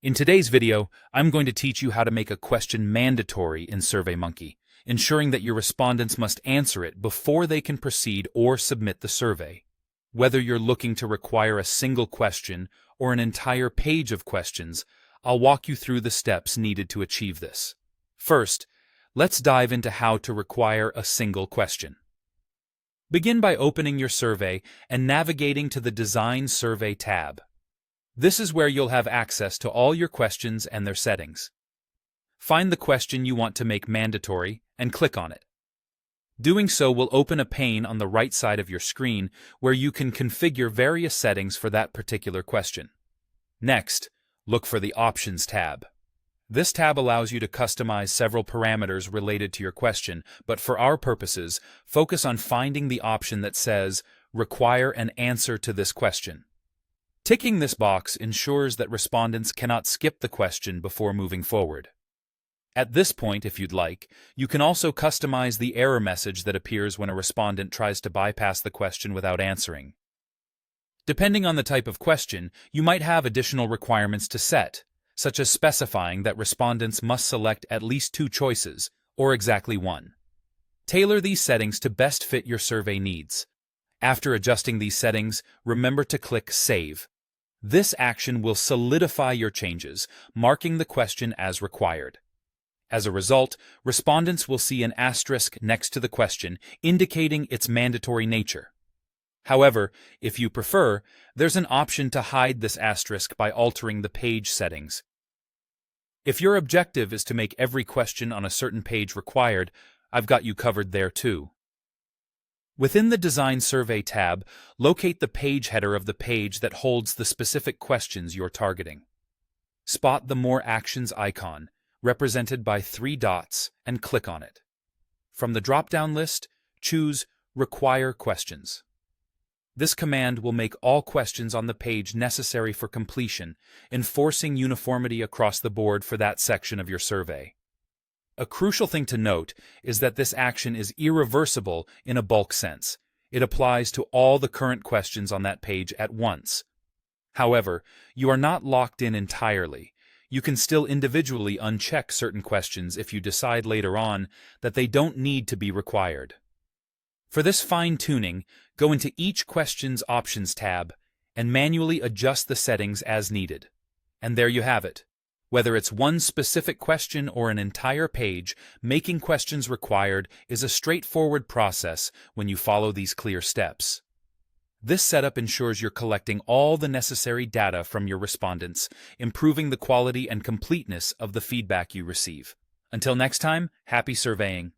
In today's video, I'm going to teach you how to make a question mandatory in Surveymonkey, ensuring that your respondents must answer it before they can proceed or submit the survey. Whether you're looking to require a single question or an entire page of questions, I'll walk you through the steps needed to achieve this. First, let's dive into how to require a single question. Begin by opening your survey and navigating to the Design Survey tab. This is where you'll have access to all your questions and their settings. Find the question you want to make mandatory and click on it. Doing so will open a pane on the right side of your screen where you can configure various settings for that particular question. Next, look for the Options tab. This tab allows you to customize several parameters related to your question, but for our purposes, focus on finding the option that says, "Require an answer to this question." Ticking this box ensures that respondents cannot skip the question before moving forward. At this point, if you'd like, you can also customize the error message that appears when a respondent tries to bypass the question without answering. Depending on the type of question, you might have additional requirements to set, such as specifying that respondents must select at least 2 choices, or exactly 1. Tailor these settings to best fit your survey needs. After adjusting these settings, remember to click Save. This action will solidify your changes, marking the question as required. As a result, respondents will see an asterisk next to the question, indicating its mandatory nature. However, if you prefer, there's an option to hide this asterisk by altering the page settings. If your objective is to make every question on a certain page required, I've got you covered there too. Within the Design Survey tab, locate the page header of the page that holds the specific questions you're targeting. Spot the More Actions icon, represented by 3 dots, and click on it. From the drop-down list, choose Require Questions. This command will make all questions on the page necessary for completion, enforcing uniformity across the board for that section of your survey. A crucial thing to note is that this action is irreversible in a bulk sense. It applies to all the current questions on that page at once. However, you are not locked in entirely. You can still individually uncheck certain questions if you decide later on that they don't need to be required. For this fine-tuning, go into each question's Options tab and manually adjust the settings as needed. And there you have it. Whether it's one specific question or an entire page, making questions required is a straightforward process when you follow these clear steps. This setup ensures you're collecting all the necessary data from your respondents, improving the quality and completeness of the feedback you receive. Until next time, happy surveying.